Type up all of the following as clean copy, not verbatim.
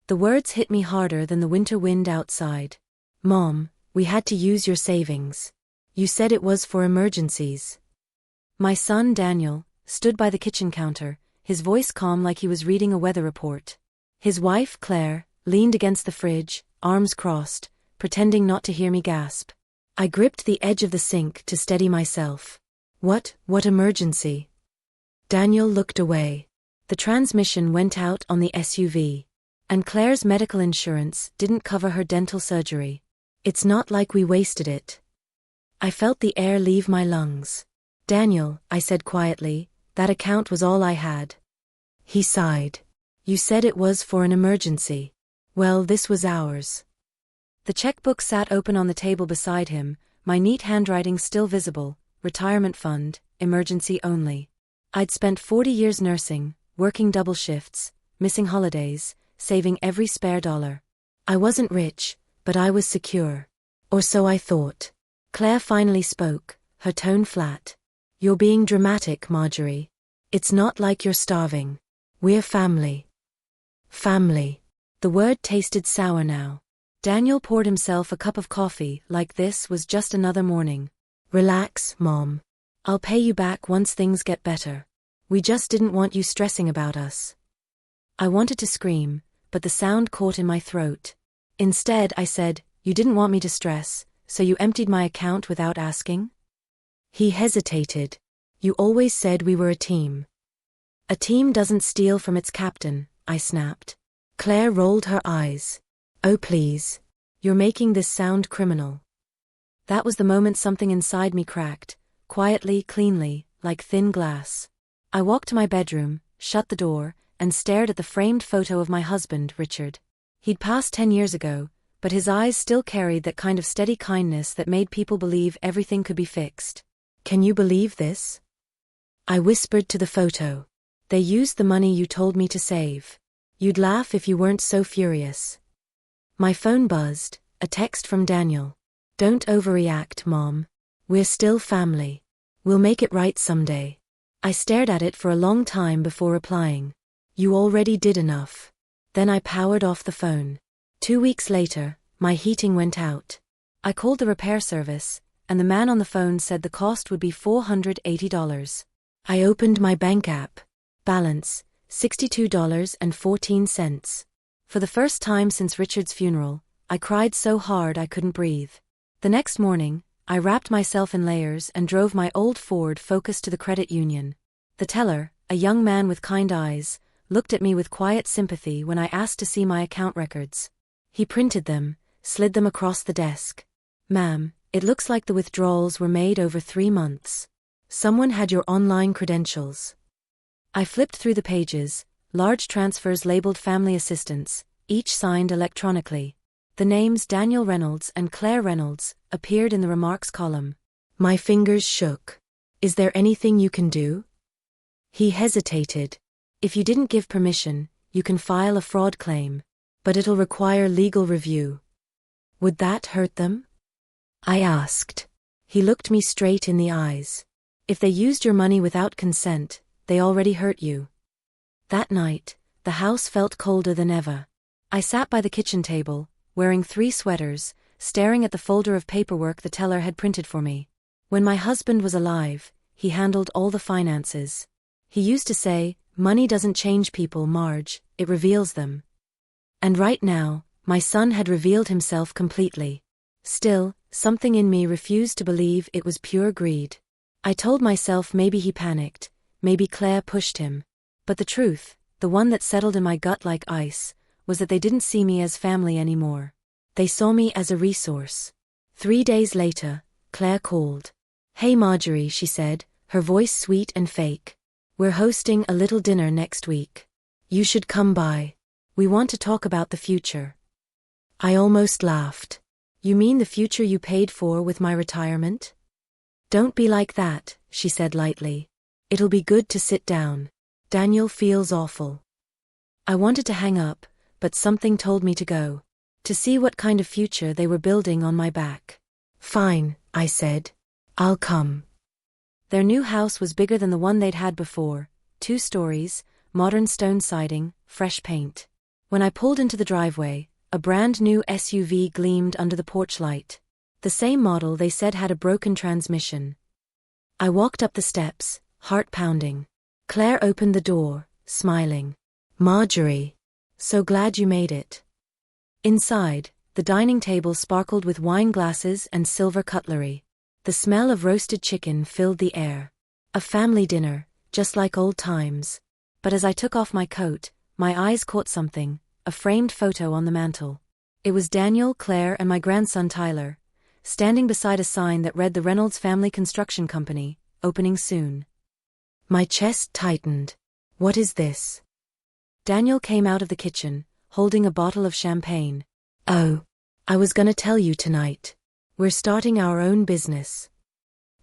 The words hit me harder than the winter wind outside. Mom, we had to use your savings. You said it was for emergencies. My son Daniel stood by the kitchen counter, his voice calm like he was reading a weather report. His wife, Claire, leaned against the fridge, arms crossed, pretending not to hear me gasp. I gripped the edge of the sink to steady myself. What emergency? Daniel looked away. The transmission went out on the SUV. And Claire's medical insurance didn't cover her dental surgery. It's not like we wasted it. I felt the air leave my lungs. Daniel, I said quietly, that account was all I had. He sighed. You said it was for an emergency. Well, this was ours. The checkbook sat open on the table beside him, my neat handwriting still visible, retirement fund, emergency only. I'd spent 40 years nursing, working double shifts, missing holidays, saving every spare dollar. I wasn't rich, but I was secure. Or so I thought. Claire finally spoke, her tone flat. You're being dramatic, Marjorie. It's not like you're starving. We're family. Family. The word tasted sour now. Daniel poured himself a cup of coffee like this was just another morning. Relax, Mom. I'll pay you back once things get better. We just didn't want you stressing about us. I wanted to scream, but the sound caught in my throat. Instead, I said, you didn't want me to stress, so you emptied my account without asking? He hesitated. You always said we were a team. A team doesn't steal from its captain, I snapped. Claire rolled her eyes. Oh please. You're making this sound criminal. That was the moment something inside me cracked, quietly, cleanly, like thin glass. I walked to my bedroom, shut the door, and stared at the framed photo of my husband, Richard. He'd passed 10 years ago, but his eyes still carried that kind of steady kindness that made people believe everything could be fixed. Can you believe this? I whispered to the photo. They used the money you told me to save. You'd laugh if you weren't so furious. My phone buzzed, a text from Daniel. Don't overreact, Mom. We're still family. We'll make it right someday. I stared at it for a long time before replying. You already did enough. Then I powered off the phone. 2 weeks later, my heating went out. I called the repair service, and the man on the phone said the cost would be $480. I opened my bank app. Balance, $62.14. For the first time since Richard's funeral, I cried so hard I couldn't breathe. The next morning, I wrapped myself in layers and drove my old Ford Focus to the credit union. The teller, a young man with kind eyes, looked at me with quiet sympathy when I asked to see my account records. He printed them, slid them across the desk. Ma'am, it looks like the withdrawals were made over 3 months. Someone had your online credentials. I flipped through the pages, large transfers labeled family assistance, each signed electronically. The names Daniel Reynolds and Claire Reynolds appeared in the remarks column. My fingers shook. Is there anything you can do? He hesitated. If you didn't give permission, you can file a fraud claim. But it'll require legal review. Would that hurt them? I asked. He looked me straight in the eyes. If they used your money without consent, they already hurt you. That night, the house felt colder than ever. I sat by the kitchen table, wearing 3 sweaters, staring at the folder of paperwork the teller had printed for me. When my husband was alive, he handled all the finances. He used to say, money doesn't change people, Marge, it reveals them. And right now, my son had revealed himself completely. Still, something in me refused to believe it was pure greed. I told myself maybe he panicked, maybe Claire pushed him. But the truth, the one that settled in my gut like ice, was that they didn't see me as family anymore. They saw me as a resource. 3 days later, Claire called. Hey Marjorie, she said, her voice sweet and fake. We're hosting a little dinner next week. You should come by. We want to talk about the future. I almost laughed. You mean the future you paid for with my retirement? Don't be like that, she said lightly. It'll be good to sit down. Daniel feels awful. I wanted to hang up, but something told me to go. To see what kind of future they were building on my back. Fine, I said. I'll come. Their new house was bigger than the one they'd had before, 2 stories, modern stone siding, fresh paint. When I pulled into the driveway, a brand new SUV gleamed under the porch light. The same model they said had a broken transmission. I walked up the steps, heart pounding. Claire opened the door, smiling. "Marjorie, so glad you made it." Inside, the dining table sparkled with wine glasses and silver cutlery. The smell of roasted chicken filled the air. A family dinner, just like old times. But as I took off my coat, my eyes caught something, a framed photo on the mantel. It was Daniel, Claire, and my grandson Tyler, standing beside a sign that read the Reynolds Family Construction Company, opening soon. My chest tightened. "What is this?" Daniel came out of the kitchen, holding a bottle of champagne. "Oh, I was gonna tell you tonight. We're starting our own business."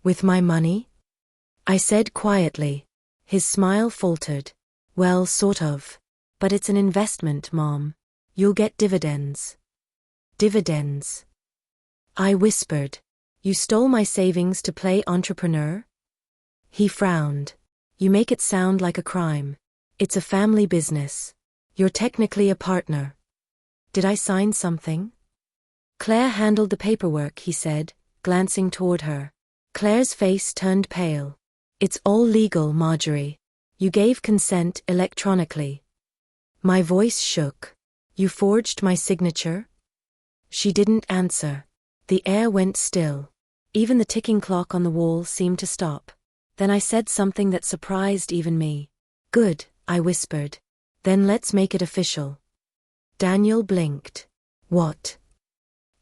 "With my money?" I said quietly. His smile faltered. "Well, sort of. But it's an investment, Mom. You'll get dividends." "Dividends?" I whispered. "You stole my savings to play entrepreneur?" He frowned. "You make it sound like a crime. It's a family business. You're technically a partner." "Did I sign something?" "Claire handled the paperwork," he said, glancing toward her. Claire's face turned pale. "It's all legal, Marjorie. You gave consent electronically." My voice shook. "You forged my signature?" She didn't answer. The air went still. Even the ticking clock on the wall seemed to stop. Then I said something that surprised even me. "Good," I whispered. "Then let's make it official." Daniel blinked. "What?"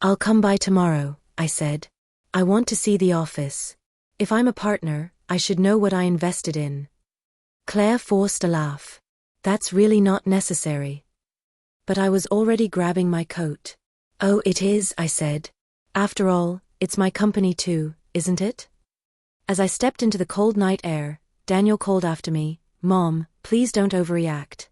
"I'll come by tomorrow," I said. "I want to see the office. If I'm a partner, I should know what I invested in." Claire forced a laugh. "That's really not necessary." But I was already grabbing my coat. "Oh, it is," I said. "After all, it's my company too, isn't it?" As I stepped into the cold night air, Daniel called after me, "Mom, please don't overreact."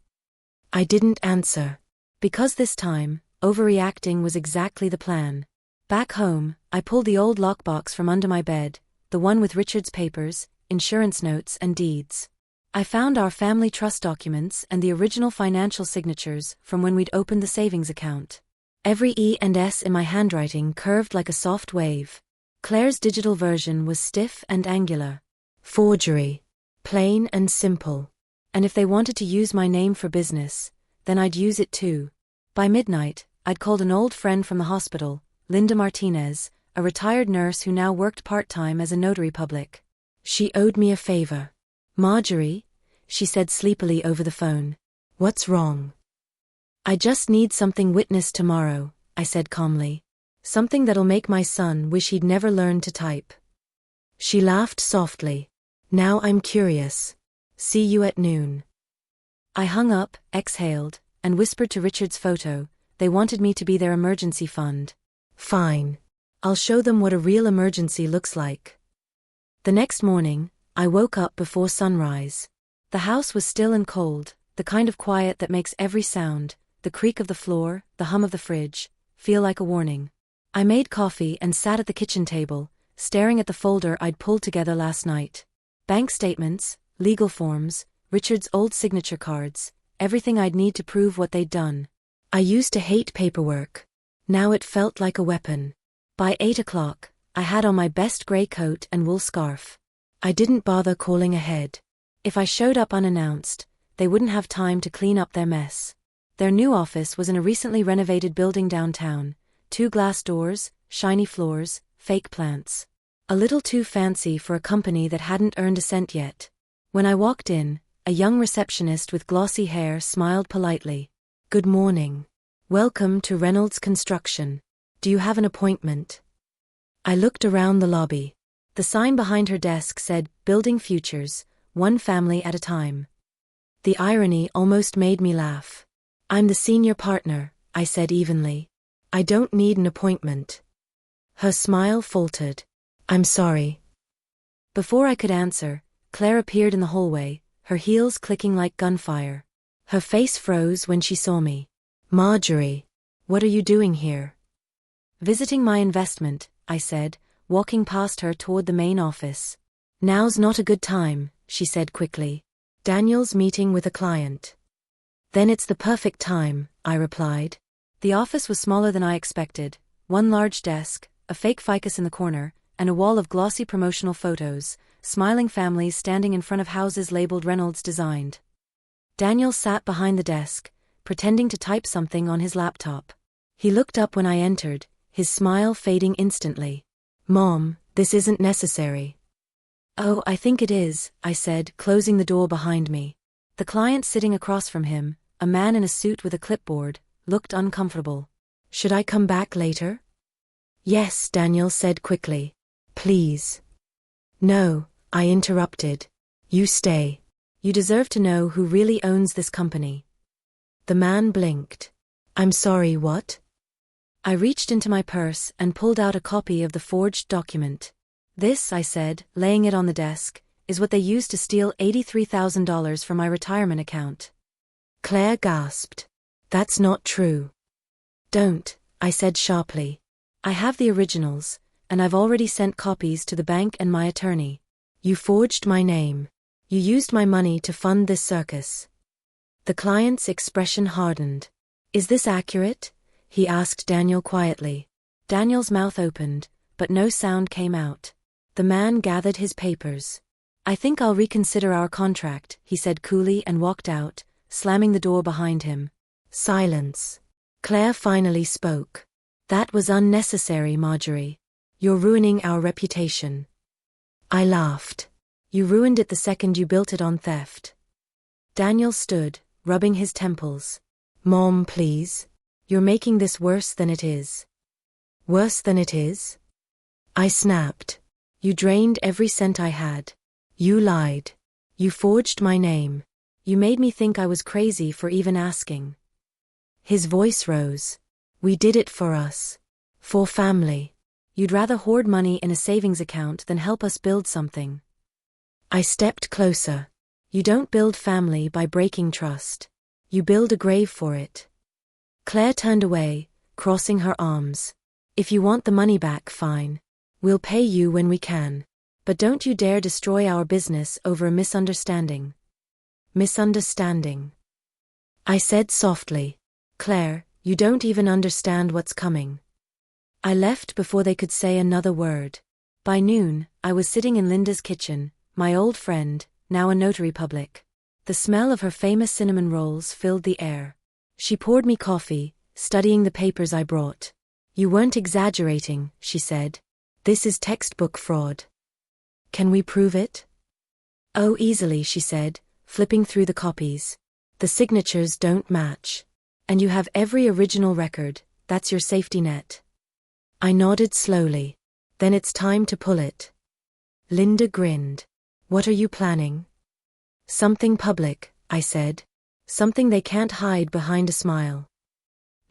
I didn't answer. Because this time, overreacting was exactly the plan. Back home, I pulled the old lockbox from under my bed, the one with Richard's papers, insurance notes and deeds. I found our family trust documents and the original financial signatures from when we'd opened the savings account. Every E and S in my handwriting curved like a soft wave. Claire's digital version was stiff and angular. Forgery. Plain and simple. And if they wanted to use my name for business, then I'd use it too. By midnight, I'd called an old friend from the hospital, Linda Martinez, a retired nurse who now worked part-time as a notary public. She owed me a favor. "Marjorie," she said sleepily over the phone. "What's wrong?" "I just need something witnessed tomorrow," I said calmly. "Something that'll make my son wish he'd never learned to type." She laughed softly. "Now I'm curious. See you at noon." I hung up, exhaled, and whispered to Richard's photo. They wanted me to be their emergency fund. "Fine. I'll show them what a real emergency looks like." The next morning, I woke up before sunrise. The house was still and cold, the kind of quiet that makes every sound, the creak of the floor, the hum of the fridge, feel like a warning. I made coffee and sat at the kitchen table, staring at the folder I'd pulled together last night. Bank statements, legal forms, Richard's old signature cards, everything I'd need to prove what they'd done. I used to hate paperwork. Now it felt like a weapon. By 8 o'clock, I had on my best gray coat and wool scarf. I didn't bother calling ahead. If I showed up unannounced, they wouldn't have time to clean up their mess. Their new office was in a recently renovated building downtown, 2 glass doors, shiny floors, fake plants. A little too fancy for a company that hadn't earned a cent yet. When I walked in, a young receptionist with glossy hair smiled politely. "Good morning. Welcome to Reynolds Construction. Do you have an appointment?" I looked around the lobby. The sign behind her desk said, "Building Futures, one family at a time." The irony almost made me laugh. "I'm the senior partner," I said evenly. "I don't need an appointment." Her smile faltered. "I'm sorry." Before I could answer, Claire appeared in the hallway, her heels clicking like gunfire. Her face froze when she saw me. "Marjorie, what are you doing here?" "Visiting my investment," I said, walking past her toward the main office. "Now's not a good time," she said quickly. "Daniel's meeting with a client." Then it's the perfect time, I replied. The office was smaller than I expected. One large desk, a fake ficus in the corner, and a wall of glossy promotional photos, smiling families standing in front of houses labeled Reynolds Designed. Daniel sat behind the desk, pretending to type something on his laptop. He looked up when I entered, his smile fading instantly. "Mom, this isn't necessary." "Oh, I think it is," I said, closing the door behind me. The client sitting across from him, a man in a suit with a clipboard, looked uncomfortable. "Should I come back later?" "Yes," Daniel said quickly. "Please." "No," I interrupted. "You stay. You deserve to know who really owns this company." The man blinked. "I'm sorry, what?" I reached into my purse and pulled out a copy of the forged document. "This," I said, laying it on the desk, "is what they used to steal $83,000 from my retirement account." Claire gasped. "That's not true." "Don't," I said sharply. "I have the originals, and I've already sent copies to the bank and my attorney. You forged my name. You used my money to fund this circus." The client's expression hardened. "Is this accurate?" he asked Daniel quietly. Daniel's mouth opened, but no sound came out. The man gathered his papers. "I think I'll reconsider our contract," he said coolly and walked out, slamming the door behind him. Silence. Claire finally spoke. "That was unnecessary, Marjorie. You're ruining our reputation." I laughed. "You ruined it the second you built it on theft." Daniel stood, rubbing his temples. "Mom, please. You're making this worse than it is." "Worse than it is?" I snapped. "You drained every cent I had. You lied. You forged my name. You made me think I was crazy for even asking." His voice rose. "We did it for us. For family. You'd rather hoard money in a savings account than help us build something." I stepped closer. "You don't build family by breaking trust. You build a grave for it." Claire turned away, crossing her arms. "If you want the money back, fine. We'll pay you when we can. But don't you dare destroy our business over a misunderstanding." "Misunderstanding?" I said softly. "Claire, you don't even understand what's coming." I left before they could say another word. By noon, I was sitting in Linda's kitchen, my old friend, now a notary public. The smell of her famous cinnamon rolls filled the air. She poured me coffee, studying the papers I brought. "You weren't exaggerating," she said. "This is textbook fraud." "Can we prove it?" "Oh, easily," she said, flipping through the copies. "The signatures don't match. And you have every original record. That's your safety net." I nodded slowly. "Then it's time to pull it." Linda grinned. "What are you planning?" "Something public," I said. "Something they can't hide behind a smile."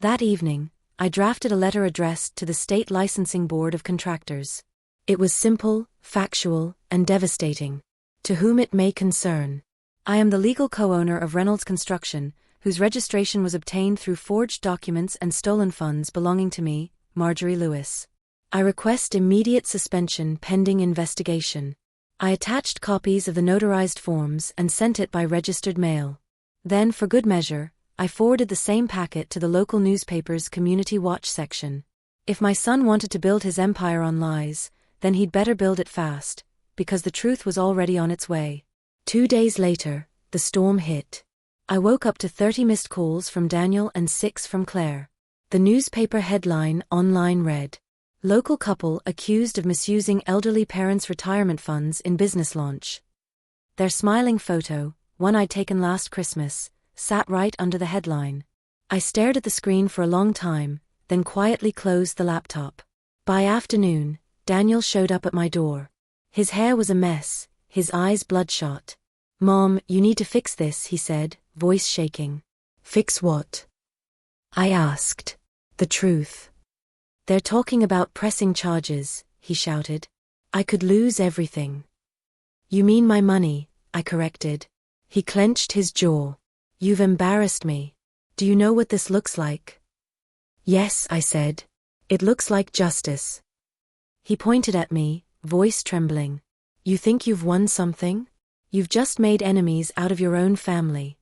That evening, I drafted a letter addressed to the State Licensing Board of Contractors. It was simple, factual, and devastating. "To whom it may concern. I am the legal co-owner of Reynolds Construction, whose registration was obtained through forged documents and stolen funds belonging to me, Marjorie Lewis. I request immediate suspension pending investigation." I attached copies of the notarized forms and sent it by registered mail. Then, for good measure, I forwarded the same packet to the local newspaper's Community Watch section. If my son wanted to build his empire on lies, then he'd better build it fast, because the truth was already on its way. 2 days later, the storm hit. I woke up to 30 missed calls from Daniel and 6 from Claire. The newspaper headline online read, "Local couple accused of misusing elderly parents' retirement funds in business launch." Their smiling photo, one I'd taken last Christmas, sat right under the headline. I stared at the screen for a long time, then quietly closed the laptop. By afternoon, Daniel showed up at my door. His hair was a mess, his eyes bloodshot. "Mom, you need to fix this," he said, voice shaking. "Fix what?" I asked. "The truth." "They're talking about pressing charges," he shouted. "I could lose everything." "You mean my money," I corrected. He clenched his jaw. "You've embarrassed me. Do you know what this looks like?" "Yes," I said. "It looks like justice." He pointed at me, voice trembling. "You think you've won something? You've just made enemies out of your own family."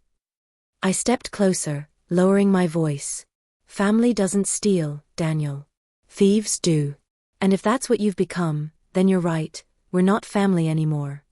I stepped closer, lowering my voice. Family doesn't steal, Daniel. Thieves do. And if that's what you've become, then you're right, we're not family anymore.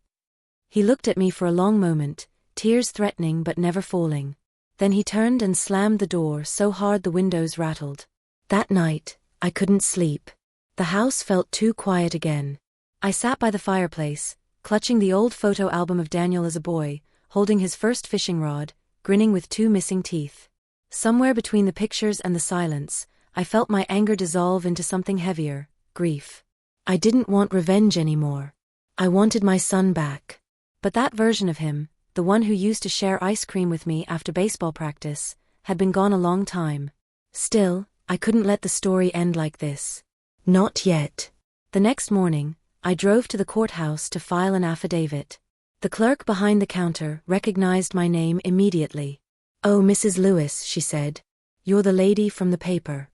He looked at me for a long moment, tears threatening but never falling. Then he turned and slammed the door so hard the windows rattled. That night, I couldn't sleep. The house felt too quiet again. I sat by the fireplace, clutching the old photo album of Daniel as a boy, holding his first fishing rod, grinning with 2 missing teeth. Somewhere between the pictures and the silence, I felt my anger dissolve into something heavier, grief. I didn't want revenge anymore. I wanted my son back. But that version of him, the one who used to share ice cream with me after baseball practice, had been gone a long time. Still, I couldn't let the story end like this. Not yet. The next morning, I drove to the courthouse to file an affidavit. The clerk behind the counter recognized my name immediately. "Oh, Mrs. Lewis," she said. "You're the lady from the paper."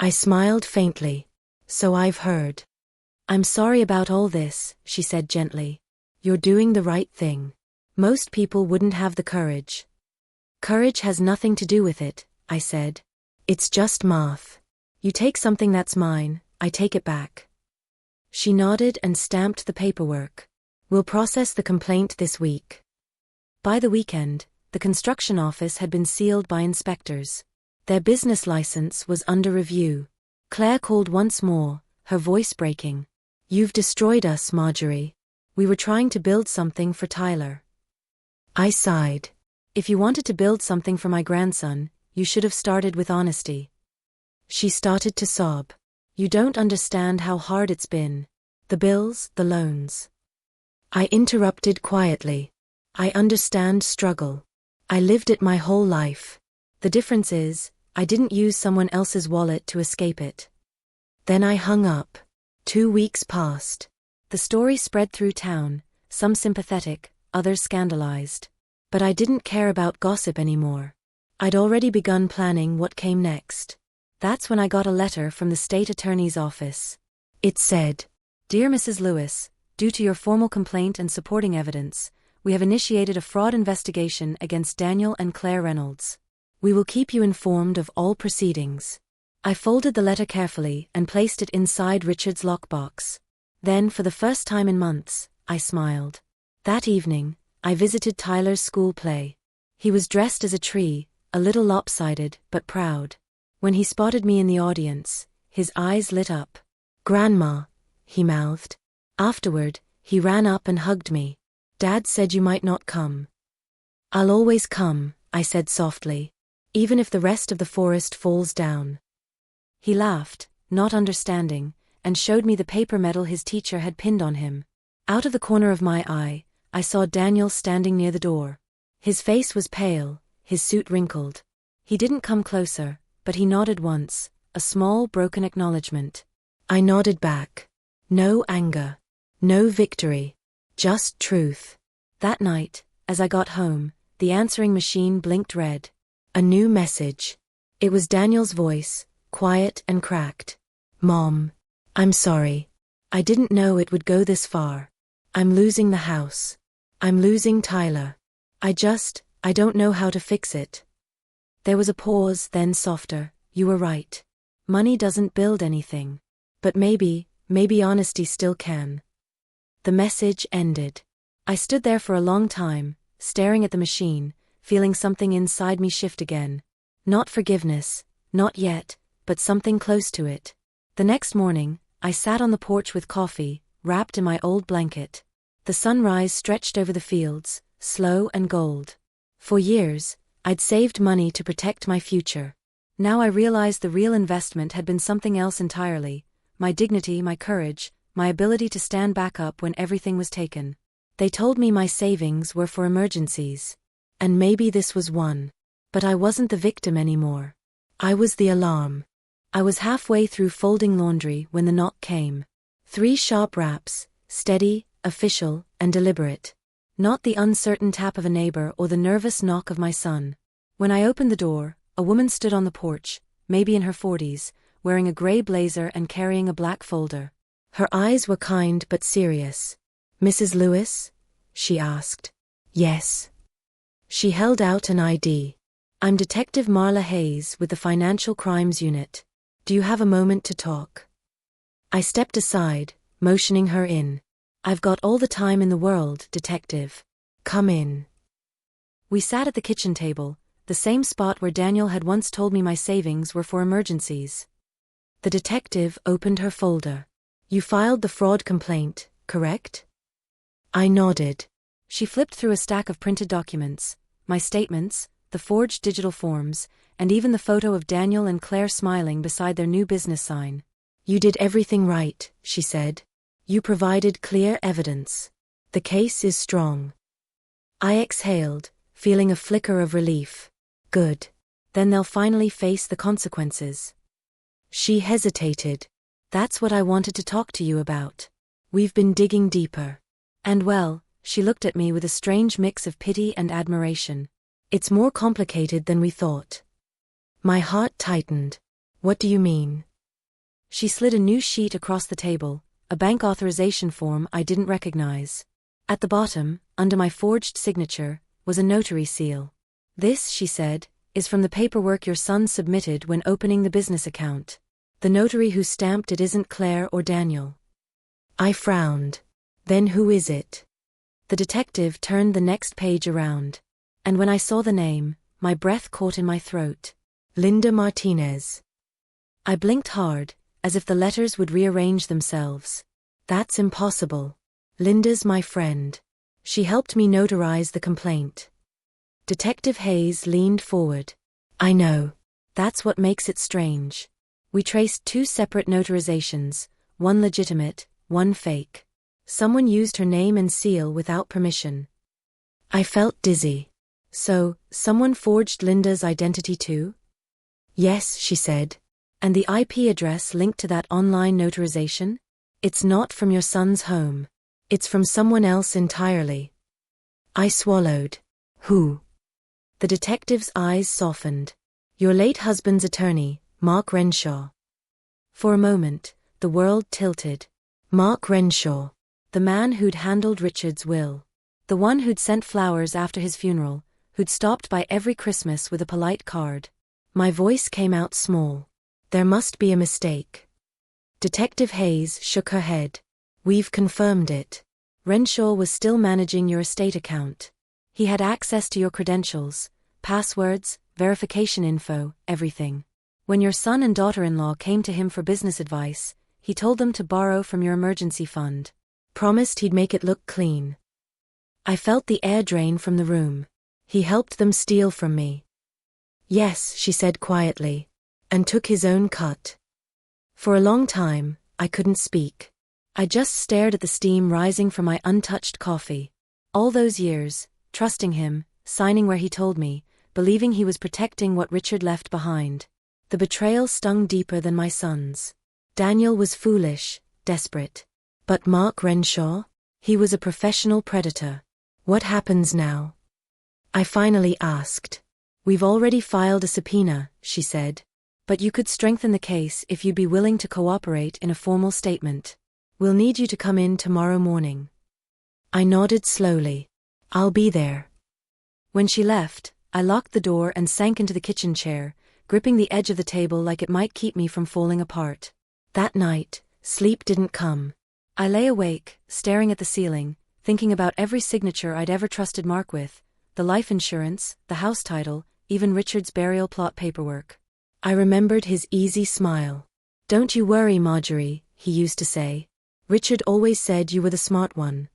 I smiled faintly. "So I've heard." "I'm sorry about all this," she said gently. "You're doing the right thing. Most people wouldn't have the courage." "Courage has nothing to do with it," I said. "It's just math. You take something that's mine, I take it back." She nodded and stamped the paperwork. "We'll process the complaint this week." By the weekend, the construction office had been sealed by inspectors. Their business license was under review. Claire called once more, her voice breaking. "You've destroyed us, Marjorie. We were trying to build something for Tyler." I sighed. "If you wanted to build something for my grandson, you should have started with honesty." She started to sob. "You don't understand how hard it's been. The bills, the loans." I interrupted quietly. "I understand struggle. I lived it my whole life. The difference is, I didn't use someone else's wallet to escape it." Then I hung up. 2 weeks passed. The story spread through town, some sympathetic, others scandalized. But I didn't care about gossip anymore. I'd already begun planning what came next. That's when I got a letter from the state attorney's office. It said, "Dear Mrs. Lewis, due to your formal complaint and supporting evidence, we have initiated a fraud investigation against Daniel and Claire Reynolds. We will keep you informed of all proceedings." I folded the letter carefully and placed it inside Richard's lockbox. Then, for the first time in months, I smiled. That evening, I visited Tyler's school play. He was dressed as a tree, a little lopsided but proud. When he spotted me in the audience, his eyes lit up. "Grandma," he mouthed. Afterward, he ran up and hugged me. "Dad said you might not come." "I'll always come," I said softly, "even if the rest of the forest falls down." He laughed, not understanding, and showed me the paper medal his teacher had pinned on him. Out of the corner of my eye, I saw Daniel standing near the door. His face was pale, his suit wrinkled. He didn't come closer, but he nodded once, a small broken acknowledgement. I nodded back. No anger. No victory. Just truth. That night, as I got home, the answering machine blinked red. A new message. It was Daniel's voice, quiet and cracked. "Mom, I'm sorry. I didn't know it would go this far. I'm losing the house. I'm losing Tyler. I don't know how to fix it." There was a pause, then softer. "You were right. Money doesn't build anything. But maybe honesty still can." The message ended. I stood there for a long time, staring at the machine, feeling something inside me shift again. Not forgiveness, not yet, but something close to it. The next morning, I sat on the porch with coffee, wrapped in my old blanket. The sunrise stretched over the fields, slow and gold. For years, I'd saved money to protect my future. Now I realized the real investment had been something else entirely: my dignity, my courage, my ability to stand back up when everything was taken. They told me my savings were for emergencies. And maybe this was one. But I wasn't the victim anymore. I was the alarm. I was halfway through folding laundry when the knock came. 3 sharp raps, steady, official, and deliberate. Not the uncertain tap of a neighbor or the nervous knock of my son. When I opened the door, a woman stood on the porch, maybe in her 40s, wearing a gray blazer and carrying a black folder. Her eyes were kind but serious. "Mrs. Lewis?" she asked. "Yes." She held out an ID. I'm Detective Marla Hayes with the Financial Crimes Unit. Do you have a moment to talk? I stepped aside, motioning her in. I've got all the time in the world, Detective. Come in. We sat at the kitchen table, the same spot where Daniel had once told me my savings were for emergencies. The detective opened her folder. You filed the fraud complaint, correct? I nodded. She flipped through a stack of printed documents, my statements, the forged digital forms, and even the photo of Daniel and Claire smiling beside their new business sign. You did everything right, she said. You provided clear evidence. The case is strong. I exhaled, feeling a flicker of relief. Good. Then they'll finally face the consequences. She hesitated. That's what I wanted to talk to you about. We've been digging deeper. And well, she looked at me with a strange mix of pity and admiration. It's more complicated than we thought. My heart tightened. What do you mean? She slid a new sheet across the table, a bank authorization form I didn't recognize. At the bottom, under my forged signature, was a notary seal. This, she said, is from the paperwork your son submitted when opening the business account. The notary who stamped it isn't Claire or Daniel. I frowned. Then who is it? The detective turned the next page around. And when I saw the name, my breath caught in my throat. Linda Martinez. I blinked hard, as if the letters would rearrange themselves. That's impossible. Linda's my friend. She helped me notarize the complaint. Detective Hayes leaned forward. I know. That's what makes it strange. We traced two separate notarizations, one legitimate, one fake. Someone used her name and seal without permission. I felt dizzy. So, someone forged Linda's identity too? Yes, she said. And the IP address linked to that online notarization? It's not from your son's home. It's from someone else entirely. I swallowed. Who? The detective's eyes softened. Your late husband's attorney, Mark Renshaw. For a moment, the world tilted. Mark Renshaw. The man who'd handled Richard's will. The one who'd sent flowers after his funeral, who'd stopped by every Christmas with a polite card. My voice came out small. There must be a mistake. Detective Hayes shook her head. We've confirmed it. Renshaw was still managing your estate account. He had access to your credentials, passwords, verification info, everything. When your son and daughter-in-law came to him for business advice, he told them to borrow from your emergency fund. Promised he'd make it look clean. I felt the air drain from the room. He helped them steal from me. Yes, she said quietly. And took his own cut. For a long time, I couldn't speak. I just stared at the steam rising from my untouched coffee. All those years, trusting him, signing where he told me, believing he was protecting what Richard left behind. The betrayal stung deeper than my son's. Daniel was foolish, desperate. But Mark Renshaw? He was a professional predator. What happens now? I finally asked. We've already filed a subpoena, she said. But you could strengthen the case if you'd be willing to cooperate in a formal statement. We'll need you to come in tomorrow morning. I nodded slowly. I'll be there. When she left, I locked the door and sank into the kitchen chair, gripping the edge of the table like it might keep me from falling apart. That night, sleep didn't come. I lay awake, staring at the ceiling, thinking about every signature I'd ever trusted Mark with, the life insurance, the house title, even Richard's burial plot paperwork. I remembered his easy smile. Don't you worry, Marjorie, he used to say. Richard always said you were the smart one.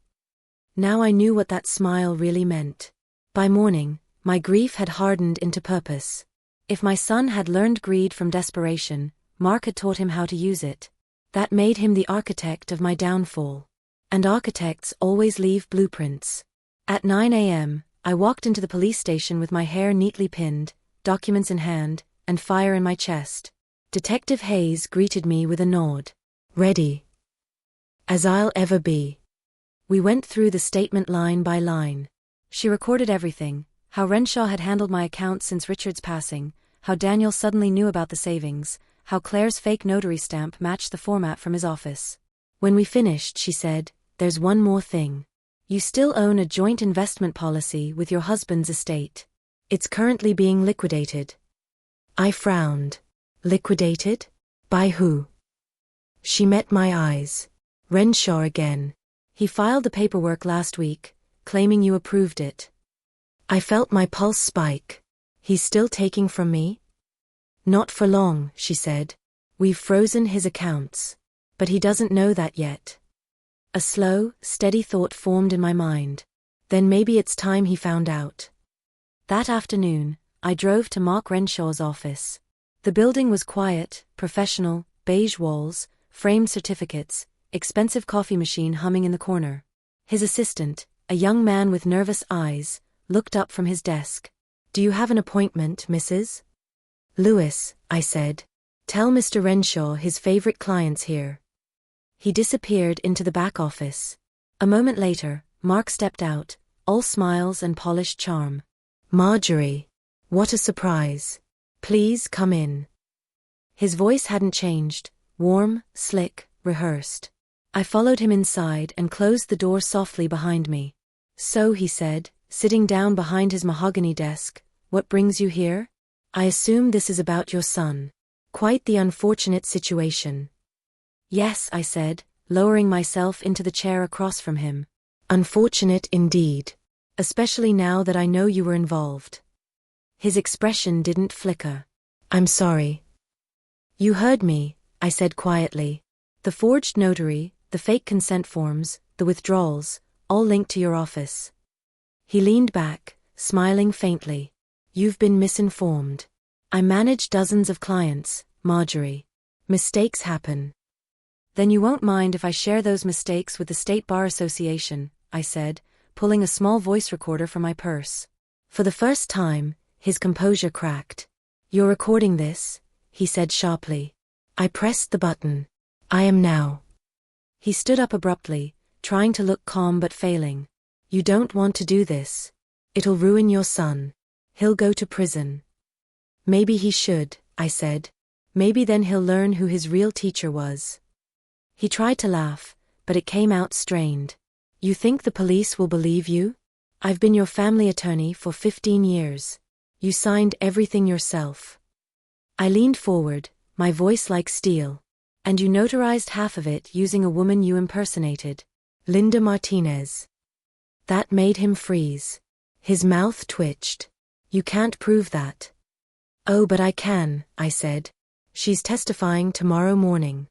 Now I knew what that smile really meant. By morning, my grief had hardened into purpose. If my son had learned greed from desperation, Mark had taught him how to use it. That made him the architect of my downfall. And architects always leave blueprints. At 9 a.m., I walked into the police station with my hair neatly pinned, documents in hand, and fire in my chest. Detective Hayes greeted me with a nod. Ready. As I'll ever be. We went through the statement line by line. She recorded everything, how Renshaw had handled my account since Richard's passing, how Daniel suddenly knew about the savings, how Claire's fake notary stamp matched the format from his office. When we finished, she said, there's one more thing. You still own a joint investment policy with your husband's estate. It's currently being liquidated. I frowned. Liquidated? By who? She met my eyes. Renshaw again. He filed the paperwork last week, claiming you approved it. I felt my pulse spike. He's still taking from me? Not for long, she said. We've frozen his accounts. But he doesn't know that yet. A slow, steady thought formed in my mind. Then maybe it's time he found out. That afternoon, I drove to Mark Renshaw's office. The building was quiet, professional, beige walls, framed certificates, expensive coffee machine humming in the corner. His assistant, a young man with nervous eyes, looked up from his desk. Do you have an appointment, Mrs. Lewis? I said. Tell Mr. Renshaw his favorite client's here. He disappeared into the back office. A moment later, Mark stepped out, all smiles and polished charm. Marjorie. What a surprise. Please come in. His voice hadn't changed, warm, slick, rehearsed. I followed him inside and closed the door softly behind me. So, he said, sitting down behind his mahogany desk, what brings you here? I assume this is about your son. Quite the unfortunate situation. Yes, I said, lowering myself into the chair across from him. Unfortunate indeed. Especially now that I know you were involved. His expression didn't flicker. I'm sorry. You heard me, I said quietly. The forged notary, the fake consent forms, the withdrawals, all linked to your office. He leaned back, smiling faintly. You've been misinformed. I manage dozens of clients, Marjorie. Mistakes happen. Then you won't mind if I share those mistakes with the State Bar Association, I said, pulling a small voice recorder from my purse. For the first time, his composure cracked. You're recording this? He said sharply. I pressed the button. I am now. He stood up abruptly, trying to look calm but failing. You don't want to do this. It'll ruin your son. He'll go to prison. Maybe he should, I said. Maybe then he'll learn who his real teacher was. He tried to laugh, but it came out strained. You think the police will believe you? I've been your family attorney for 15 years. You signed everything yourself. I leaned forward, my voice like steel. And you notarized half of it using a woman you impersonated. Linda Martinez. That made him freeze. His mouth twitched. You can't prove that. Oh, but I can, I said. She's testifying tomorrow morning.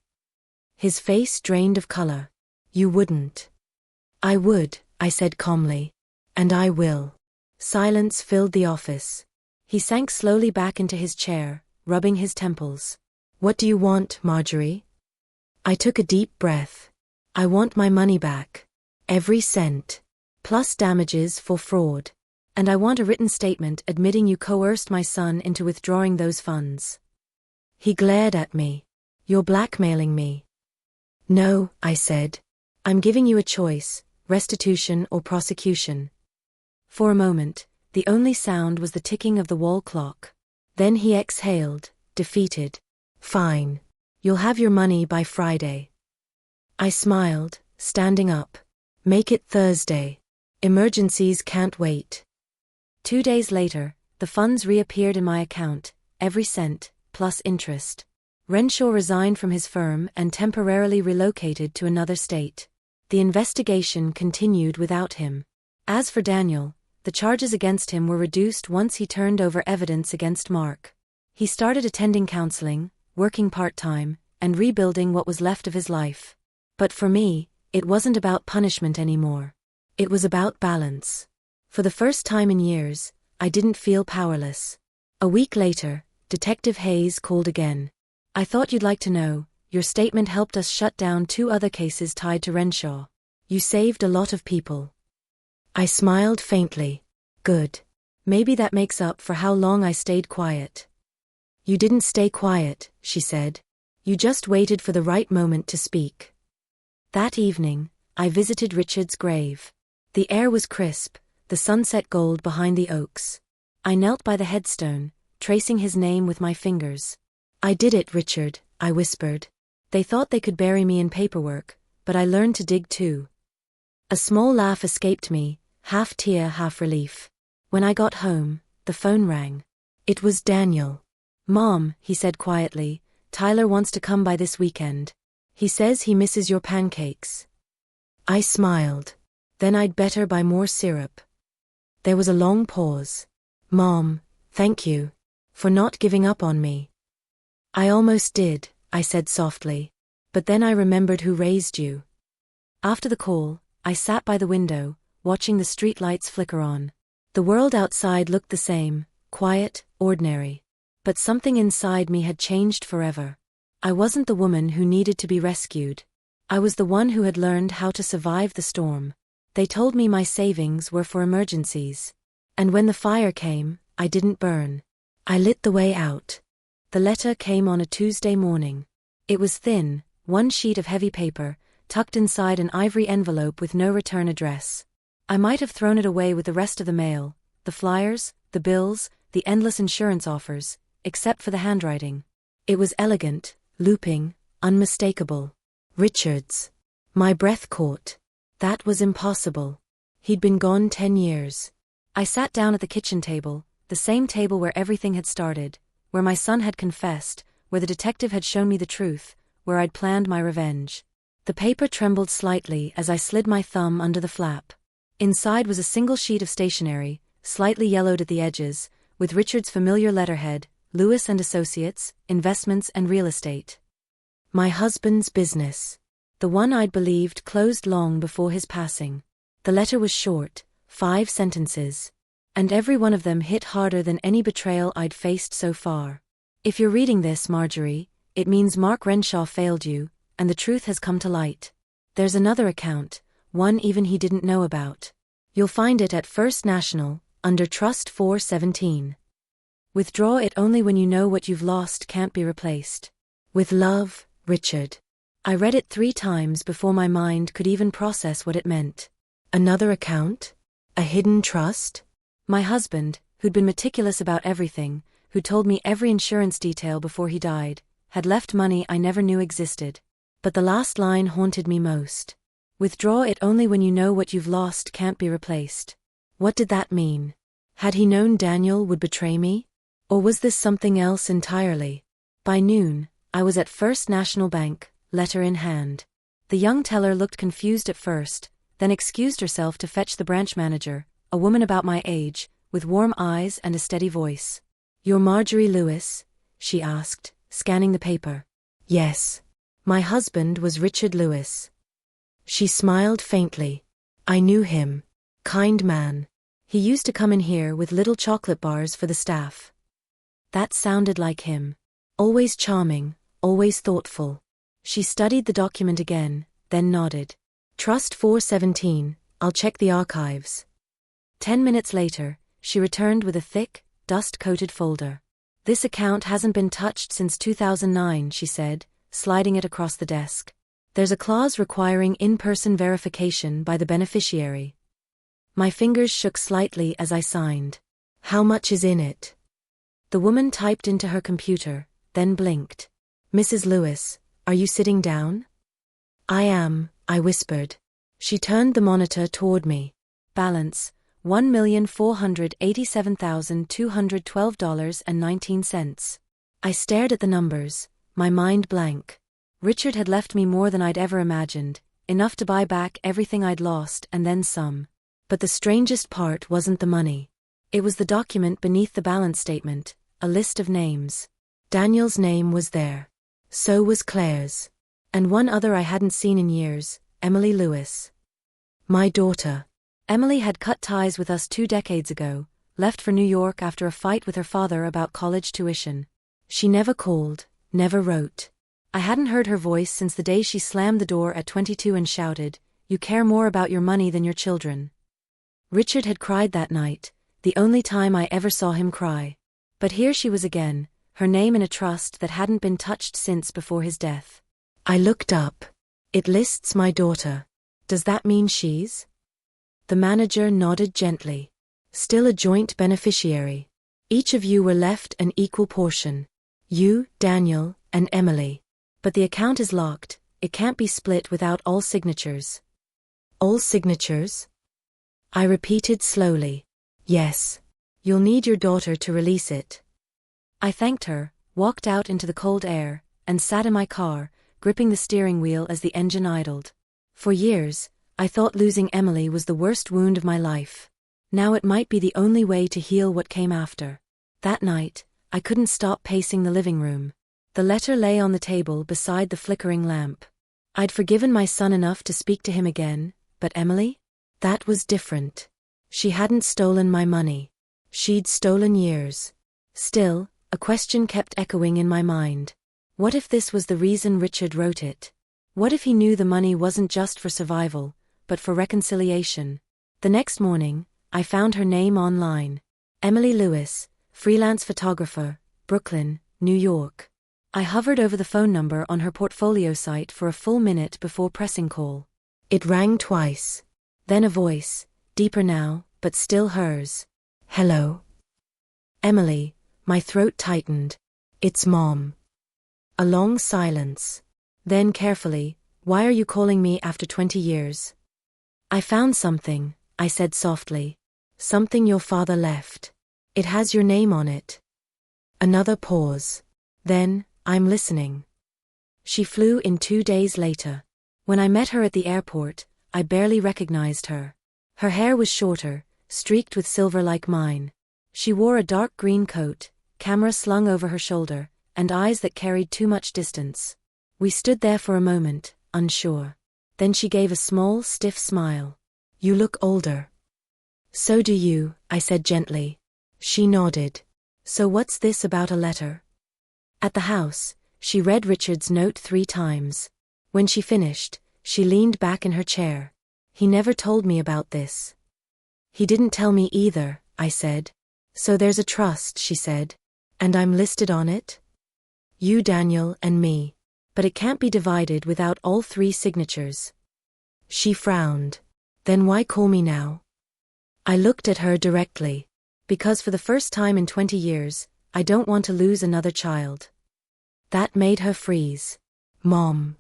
His face drained of color. You wouldn't. I would, I said calmly. And I will. Silence filled the office. He sank slowly back into his chair, rubbing his temples. What do you want, Marjorie? I took a deep breath. I want my money back. Every cent. Plus damages for fraud. And I want a written statement admitting you coerced my son into withdrawing those funds. He glared at me. You're blackmailing me. No, I said. I'm giving you a choice, restitution or prosecution. For a moment, the only sound was the ticking of the wall clock. Then he exhaled, defeated. Fine. You'll have your money by Friday. I smiled, standing up. Make it Thursday. Emergencies can't wait. 2 days later, the funds reappeared in my account, every cent, plus interest. Renshaw resigned from his firm and temporarily relocated to another state. The investigation continued without him. As for Daniel, the charges against him were reduced once he turned over evidence against Mark. He started attending counseling, working part-time, and rebuilding what was left of his life. But for me, it wasn't about punishment anymore. It was about balance. For the first time in years, I didn't feel powerless. A week later, Detective Hayes called again. I thought you'd like to know, your statement helped us shut down 2 other cases tied to Renshaw. You saved a lot of people. I smiled faintly. Good. Maybe that makes up for how long I stayed quiet. You didn't stay quiet, she said. You just waited for the right moment to speak. That evening, I visited Richard's grave. The air was crisp, the sunset gold behind the oaks. I knelt by the headstone, tracing his name with my fingers. I did it, Richard, I whispered. They thought they could bury me in paperwork, but I learned to dig too. A small laugh escaped me, half tear, half relief. When I got home, the phone rang. It was Daniel. "Mom," he said quietly, "Tyler wants to come by this weekend. He says he misses your pancakes." I smiled. "Then I'd better buy more syrup." There was a long pause. "Mom, thank you for not giving up on me." "I almost did," I said softly. "But then I remembered who raised you." After the call, I sat by the window, watching the street lights flicker on. The world outside looked the same, quiet, ordinary. But something inside me had changed forever. I wasn't the woman who needed to be rescued. I was the one who had learned how to survive the storm. They told me my savings were for emergencies. And when the fire came, I didn't burn. I lit the way out. The letter came on a Tuesday morning. It was thin, one sheet of heavy paper, tucked inside an ivory envelope with no return address. I might have thrown it away with the rest of the mail, the flyers, the bills, the endless insurance offers, except for the handwriting. It was elegant, looping, unmistakable. Richards. My breath caught. That was impossible. He'd been gone 10 years. I sat down at the kitchen table, the same table where everything had started, where my son had confessed, where the detective had shown me the truth, where I'd planned my revenge. The paper trembled slightly as I slid my thumb under the flap. Inside was a single sheet of stationery, slightly yellowed at the edges, with Richard's familiar letterhead, Lewis & Associates, Investments and Real Estate. My husband's business. The one I'd believed closed long before his passing. The letter was short, 5 sentences. And every one of them hit harder than any betrayal I'd faced so far. "If you're reading this, Marjorie, it means Mark Renshaw failed you, and the truth has come to light. There's another account, one even he didn't know about. You'll find it at First National, under Trust 417. Withdraw it only when you know what you've lost can't be replaced. With love, Richard." I read it 3 times before my mind could even process what it meant. Another account? A hidden trust? My husband, who'd been meticulous about everything, who told me every insurance detail before he died, had left money I never knew existed. But the last line haunted me most. Withdraw it only when you know what you've lost can't be replaced. What did that mean? Had he known Daniel would betray me? Or was this something else entirely? By noon, I was at First National Bank, letter in hand. The young teller looked confused at first, then excused herself to fetch the branch manager, a woman about my age, with warm eyes and a steady voice. "You're Marjorie Lewis?" she asked, scanning the paper. "Yes. My husband was Richard Lewis." She smiled faintly. "I knew him. Kind man. He used to come in here with little chocolate bars for the staff." That sounded like him. Always charming, always thoughtful. She studied the document again, then nodded. "Trust 417, I'll check the archives." 10 minutes later, she returned with a thick, dust-coated folder. "This account hasn't been touched since 2009, she said, sliding it across the desk. "There's a clause requiring in-person verification by the beneficiary." My fingers shook slightly as I signed. "How much is in it?" The woman typed into her computer, then blinked. "Mrs. Lewis, are you sitting down?" "I am," I whispered. She turned the monitor toward me. "Balance, $1,487,212.19. I stared at the numbers, my mind blank. Richard had left me more than I'd ever imagined, enough to buy back everything I'd lost and then some. But the strangest part wasn't the money. It was the document beneath the balance statement, a list of names. Daniel's name was there. So was Claire's. And one other I hadn't seen in years, Emily Lewis. My daughter. Emily had cut ties with us 2 decades ago, left for New York after a fight with her father about college tuition. She never called, never wrote. I hadn't heard her voice since the day she slammed the door at 22 and shouted, "You care more about your money than your children." Richard had cried that night, the only time I ever saw him cry. But here she was again, her name in a trust that hadn't been touched since before his death. I looked up. "It lists my daughter. Does that mean she's?" The manager nodded gently. "Still a joint beneficiary. Each of you were left an equal portion. You, Daniel, and Emily. But the account is locked, it can't be split without all signatures." All signatures? I repeated slowly. Yes. You'll need your daughter to release it. I thanked her, walked out into the cold air, and sat in my car, gripping the steering wheel as the engine idled. For years, I thought losing Emily was the worst wound of my life. Now it might be the only way to heal what came after. That night, I couldn't stop pacing the living room. The letter lay on the table beside the flickering lamp. I'd forgiven my son enough to speak to him again, but Emily? That was different. She hadn't stolen my money. She'd stolen years. Still, a question kept echoing in my mind. What if this was the reason Richard wrote it? What if he knew the money wasn't just for survival, but for reconciliation? The next morning, I found her name online. Emily Lewis, freelance photographer, Brooklyn, New York. I hovered over the phone number on her portfolio site for a full minute before pressing call. It rang twice. Then a voice, deeper now, but still hers. Hello? Emily, my throat tightened. It's Mom. A long silence. Then carefully, why are you calling me after 20 years? I found something, I said softly. Something your father left. It has your name on it. Another pause. Then, I'm listening. She flew in 2 days later. When I met her at the airport, I barely recognized her. Her hair was shorter, streaked with silver like mine. She wore a dark green coat, camera slung over her shoulder, and eyes that carried too much distance. We stood there for a moment, unsure. Then she gave a small, stiff smile. You look older. So do you, I said gently. She nodded. So what's this about a letter? At the house, she read Richard's note 3 times. When she finished, she leaned back in her chair. He never told me about this. He didn't tell me either, I said. So there's a trust, she said. And I'm listed on it? You, Daniel, and me. But it can't be divided without all 3 signatures. She frowned. Then why call me now? I looked at her directly. Because for the first time in 20 years, I don't want to lose another child. That made her freeze. Mom.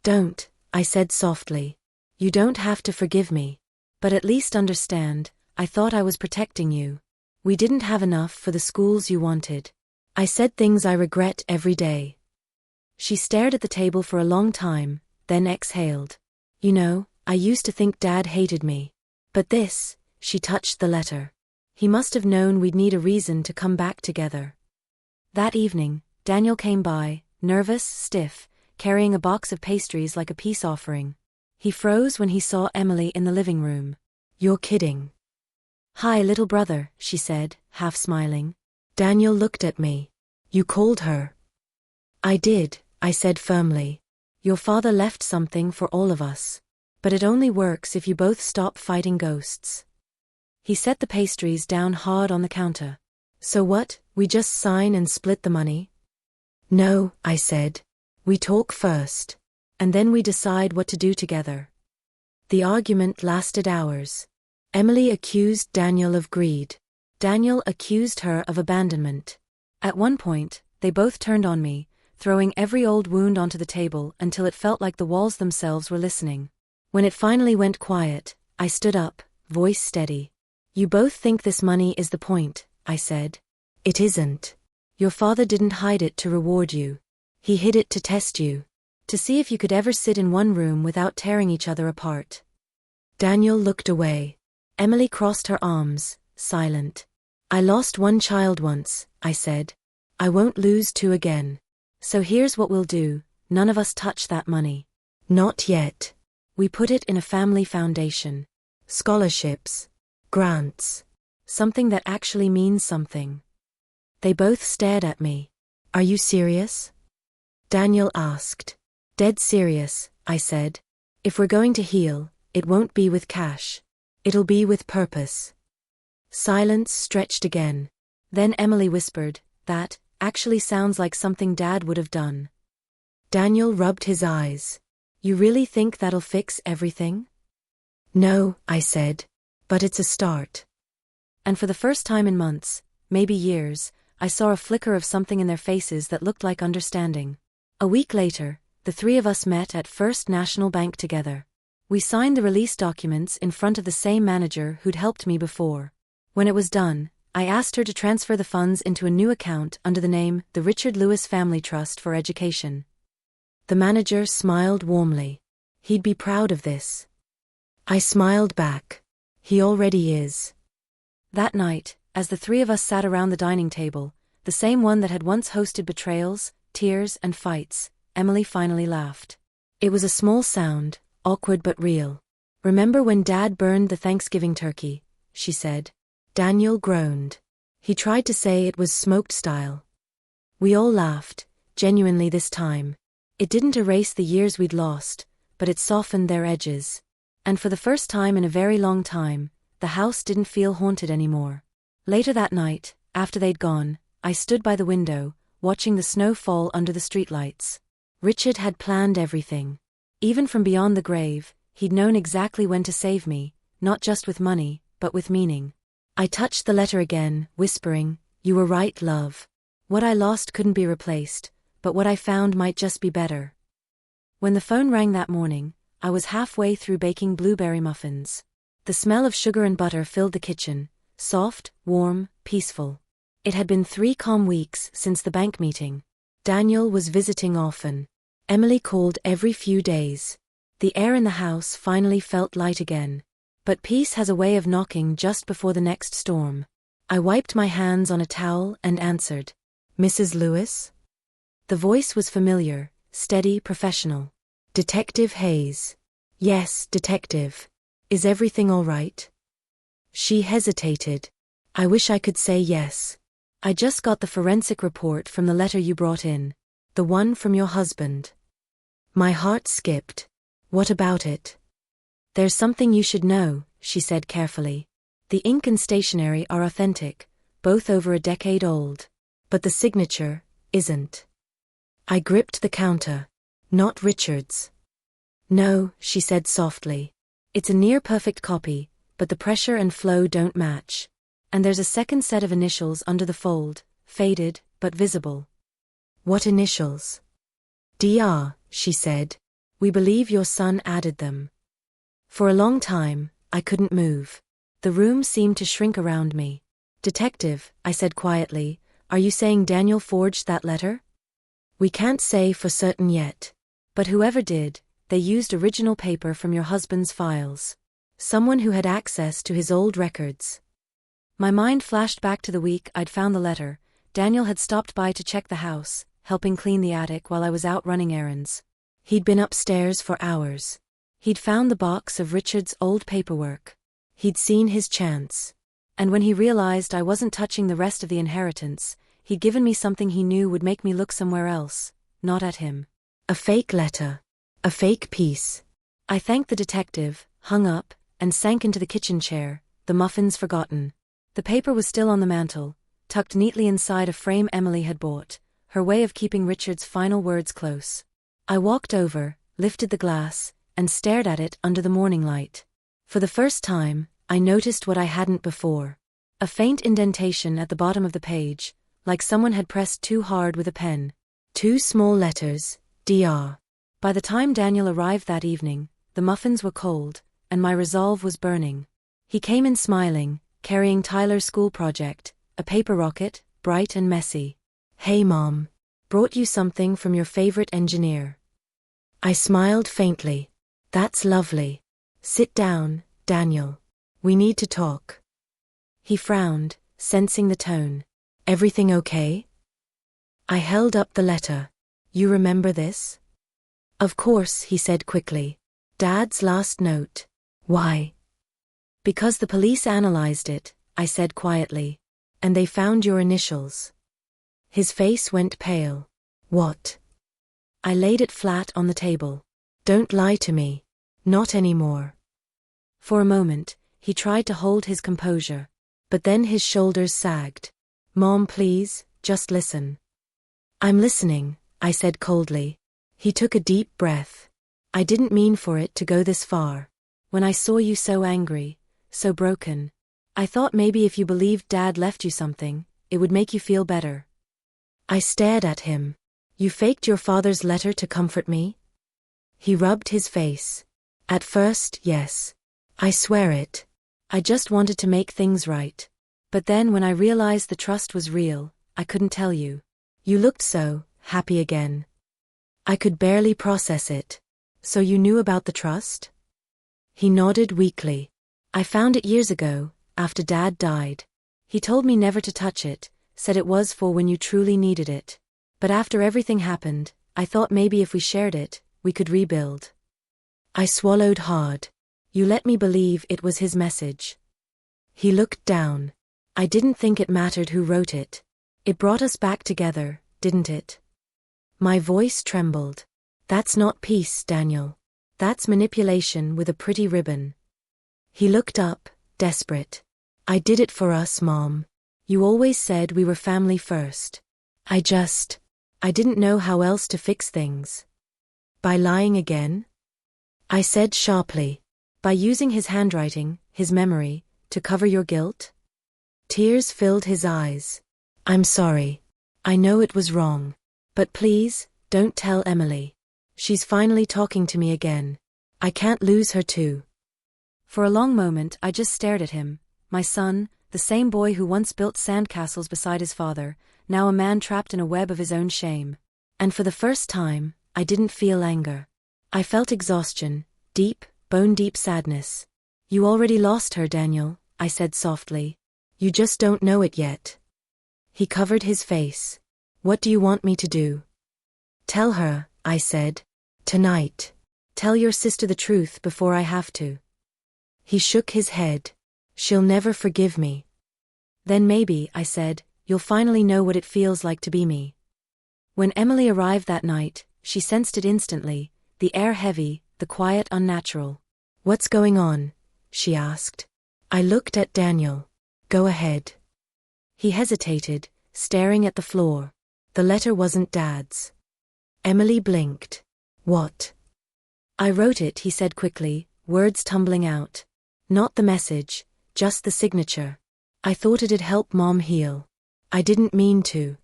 Don't, I said softly. You don't have to forgive me. But at least understand, I thought I was protecting you. We didn't have enough for the schools you wanted. I said things I regret every day. She stared at the table for a long time, then exhaled. You know, I used to think Dad hated me. But this, she touched the letter. He must have known we'd need a reason to come back together. That evening, Daniel came by, nervous, stiff, carrying a box of pastries like a peace offering. He froze when he saw Emily in the living room. You're kidding. Hi, little brother, she said, half smiling. Daniel looked at me. You called her. I did, I said firmly. Your father left something for all of us. But it only works if you both stop fighting ghosts. He set the pastries down hard on the counter. So what, we just sign and split the money? No, I said. We talk first. And then we decide what to do together. The argument lasted hours. Emily accused Daniel of greed. Daniel accused her of abandonment. At one point, they both turned on me, throwing every old wound onto the table until it felt like the walls themselves were listening. When it finally went quiet, I stood up, voice steady. You both think this money is the point, I said. It isn't. Your father didn't hide it to reward you. He hid it to test you. To see if you could ever sit in one room without tearing each other apart. Daniel looked away. Emily crossed her arms, silent. I lost 1 child once, I said. I won't lose 2 again. So here's what we'll do, none of us touch that money. Not yet. We put it in a family foundation. Scholarships. Grants. Something that actually means something. They both stared at me. Are you serious? Daniel asked. Dead serious, I said. If we're going to heal, it won't be with cash. It'll be with purpose. Silence stretched again. Then Emily whispered, that actually sounds like something Dad would have done. Daniel rubbed his eyes. You really think that'll fix everything? No, I said. But it's a start. And for the first time in months, maybe years, I saw a flicker of something in their faces that looked like understanding. A week later, the 3 of us met at First National Bank together. We signed the release documents in front of the same manager who'd helped me before. When it was done, I asked her to transfer the funds into a new account under the name the Richard Lewis Family Trust for Education. The manager smiled warmly. He'd be proud of this. I smiled back. He already is. That night, as the three of us sat around the dining table, the same one that had once hosted betrayals, tears, and fights, Emily finally laughed. It was a small sound, awkward but real. "Remember when Dad burned the Thanksgiving turkey?" she said. Daniel groaned. He tried to say it was smoked style. We all laughed, genuinely this time. It didn't erase the years we'd lost, but it softened their edges. And for the first time in a very long time, the house didn't feel haunted anymore. Later that night, after they'd gone, I stood by the window, watching the snow fall under the streetlights. Richard had planned everything. Even from beyond the grave, he'd known exactly when to save me, not just with money, but with meaning. I touched the letter again, whispering, "You were right, love. What I lost couldn't be replaced, but what I found might just be better." When the phone rang that morning, I was halfway through baking blueberry muffins. The smell of sugar and butter filled the kitchen, soft, warm, peaceful. It had been 3 calm weeks since the bank meeting. Daniel was visiting often. Emily called every few days. The air in the house finally felt light again. But peace has a way of knocking just before the next storm. I wiped my hands on a towel and answered. "Mrs. Lewis?" The voice was familiar, steady, professional. "Detective Hayes." "Yes, Detective. Is everything all right?" She hesitated. "I wish I could say yes. I just got the forensic report from the letter you brought in. The one from your husband." My heart skipped. "What about it?" "There's something you should know," she said carefully. "The ink and stationery are authentic, both over a decade old. But the signature isn't." I gripped the counter. "Not Richard's." "No," she said softly. "It's a near-perfect copy, but the pressure and flow don't match. And there's a second set of initials under the fold, faded, but visible." "What initials?" "DR," she said. "We believe your son added them." For a long time, I couldn't move. The room seemed to shrink around me. "Detective," I said quietly, "are you saying Daniel forged that letter?" "We can't say for certain yet. But whoever did, they used original paper from your husband's files. Someone who had access to his old records." My mind flashed back to the week I'd found the letter. Daniel had stopped by to check the house, helping clean the attic while I was out running errands. He'd been upstairs for hours. He'd found the box of Richard's old paperwork. He'd seen his chance. And when he realized I wasn't touching the rest of the inheritance, he'd given me something he knew would make me look somewhere else, not at him. A fake letter. A fake piece. I thanked the detective, hung up, and sank into the kitchen chair, the muffins forgotten. The paper was still on the mantel, tucked neatly inside a frame Emily had bought, her way of keeping Richard's final words close. I walked over, lifted the glass, and stared at it under the morning light. For the first time, I noticed what I hadn't before. A faint indentation at the bottom of the page, like someone had pressed too hard with a pen. 2 small letters, DR. By the time Daniel arrived that evening, the muffins were cold, and my resolve was burning. He came in smiling, carrying Tyler's school project, a paper rocket, bright and messy. "Hey Mom. Brought you something from your favorite engineer." I smiled faintly. "That's lovely. Sit down, Daniel. We need to talk." He frowned, sensing the tone. "Everything okay?" I held up the letter. "You remember this?" "Of course," he said quickly. "Dad's last note." "Why?" "Because the police analyzed it," I said quietly. "And they found your initials." His face went pale. "What?" I laid it flat on the table. "Don't lie to me. Not anymore." For a moment, he tried to hold his composure. But then his shoulders sagged. "Mom, please, just listen." "I'm listening," I said coldly. He took a deep breath. "I didn't mean for it to go this far. When I saw you so angry, so broken, I thought maybe if you believed Dad left you something, it would make you feel better." I stared at him. "You faked your father's letter to comfort me?" He rubbed his face. At first, yes. I swear it. I just wanted to make things right. But then when I realized the trust was real, I couldn't tell you. You looked so happy again. I could barely process it. So you knew about the trust? He nodded weakly. I found it years ago, after Dad died. He told me never to touch it, said it was for when you truly needed it. But after everything happened, I thought maybe if we shared it, we could rebuild. I swallowed hard. You let me believe it was his message. He looked down. I didn't think it mattered who wrote it. It brought us back together, didn't it? My voice trembled. That's not peace, Daniel. That's manipulation with a pretty ribbon. He looked up, desperate. I did it for us, Mom. You always said we were family first. I didn't know how else to fix things. By lying again? I said sharply. By using his handwriting, his memory, to cover your guilt? Tears filled his eyes. I'm sorry. I know it was wrong. But please, don't tell Emily. She's finally talking to me again. I can't lose her too. For a long moment I just stared at him, my son, the same boy who once built sandcastles beside his father, now a man trapped in a web of his own shame. And for the first time, I didn't feel anger. I felt exhaustion, deep, bone-deep sadness. You already lost her, Daniel, I said softly. You just don't know it yet. He covered his face. What do you want me to do? Tell her, I said. Tonight. Tell your sister the truth before I have to. He shook his head. She'll never forgive me. Then maybe, I said, you'll finally know what it feels like to be me. When Emily arrived that night, she sensed it instantly, the air heavy, the quiet unnatural. What's going on? She asked. I looked at Daniel. Go ahead. He hesitated, staring at the floor. The letter wasn't Dad's. Emily blinked. What? I wrote it, he said quickly, words tumbling out. Not the message, just the signature. I thought it'd help Mom heal. I didn't mean to.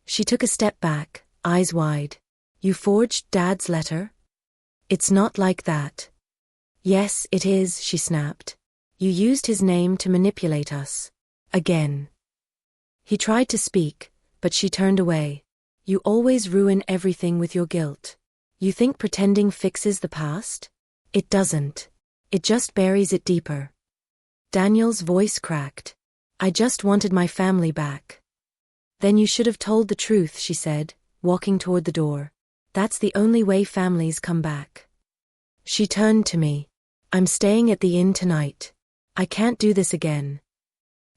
She took a step back, eyes wide. You forged Dad's letter? It's not like that. Yes, it is, she snapped. You used his name to manipulate us. Again. He tried to speak, but she turned away. You always ruin everything with your guilt. You think pretending fixes the past? It doesn't. It just buries it deeper. Daniel's voice cracked. I just wanted my family back. Then you should have told the truth, she said, walking toward the door. That's the only way families come back. She turned to me. I'm staying at the inn tonight. I can't do this again.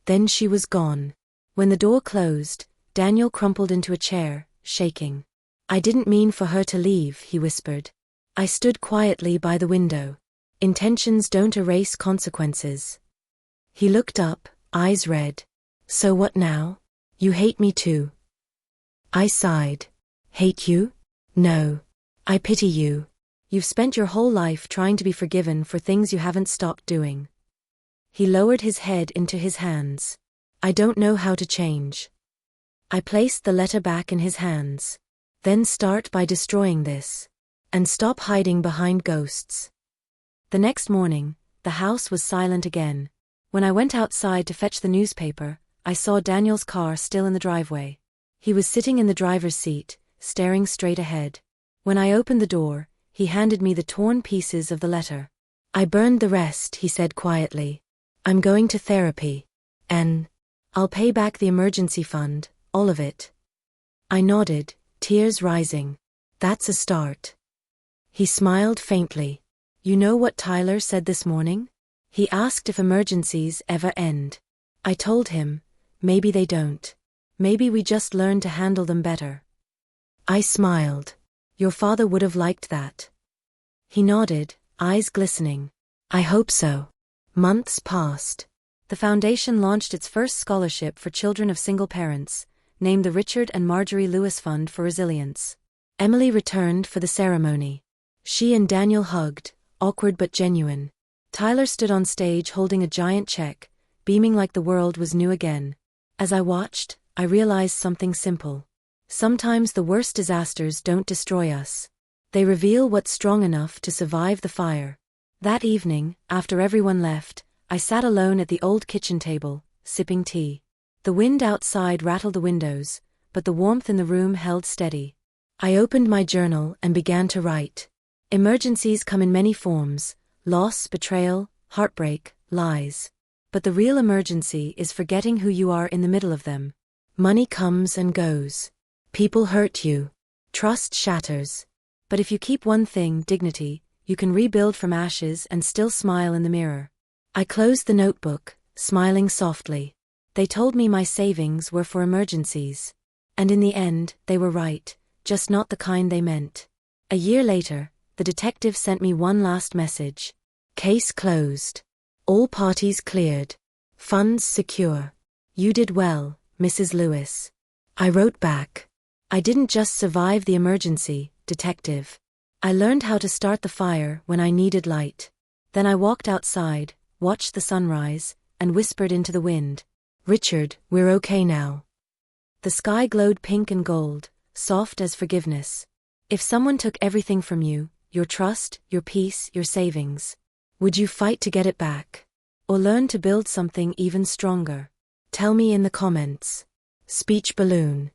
Then she was gone. When the door closed, Daniel crumpled into a chair, shaking. I didn't mean for her to leave, he whispered. I stood quietly by the window. Intentions don't erase consequences. He looked up, eyes red. So what now? You hate me too. I sighed. Hate you? No. I pity you. You've spent your whole life trying to be forgiven for things you haven't stopped doing. He lowered his head into his hands. I don't know how to change. I placed the letter back in his hands. Then start by destroying this. And stop hiding behind ghosts. The next morning, the house was silent again. When I went outside to fetch the newspaper, I saw Daniel's car still in the driveway. He was sitting in the driver's seat, staring straight ahead. When I opened the door, he handed me the torn pieces of the letter. I burned the rest, he said quietly. I'm going to therapy. And I'll pay back the emergency fund, all of it. I nodded, tears rising. That's a start. He smiled faintly. You know what Tyler said this morning? He asked if emergencies ever end. I told him, maybe they don't. Maybe we just learn to handle them better. I smiled. Your father would have liked that. He nodded, eyes glistening. I hope so. Months passed. The foundation launched its first scholarship for children of single parents, named the Richard and Marjorie Lewis Fund for Resilience. Emily returned for the ceremony. She and Daniel hugged, awkward but genuine. Tyler stood on stage holding a giant check, beaming like the world was new again. As I watched, I realized something simple. Sometimes the worst disasters don't destroy us. They reveal what's strong enough to survive the fire. That evening, after everyone left, I sat alone at the old kitchen table, sipping tea. The wind outside rattled the windows, but the warmth in the room held steady. I opened my journal and began to write. Emergencies come in many forms: loss, betrayal, heartbreak, lies. But the real emergency is forgetting who you are in the middle of them. Money comes and goes. People hurt you. Trust shatters. But if you keep one thing, dignity, you can rebuild from ashes and still smile in the mirror. I closed the notebook, smiling softly. They told me my savings were for emergencies. And in the end, they were right, just not the kind they meant. A year later, the detective sent me one last message. Case closed. All parties cleared. Funds secure. You did well, Mrs. Lewis. I wrote back. I didn't just survive the emergency, detective. I learned how to start the fire when I needed light. Then I walked outside, watched the sunrise, and whispered into the wind. Richard, we're okay now. The sky glowed pink and gold, soft as forgiveness. If someone took everything from you, your trust, your peace, your savings, would you fight to get it back? Or learn to build something even stronger? Tell me in the comments. Speech balloon.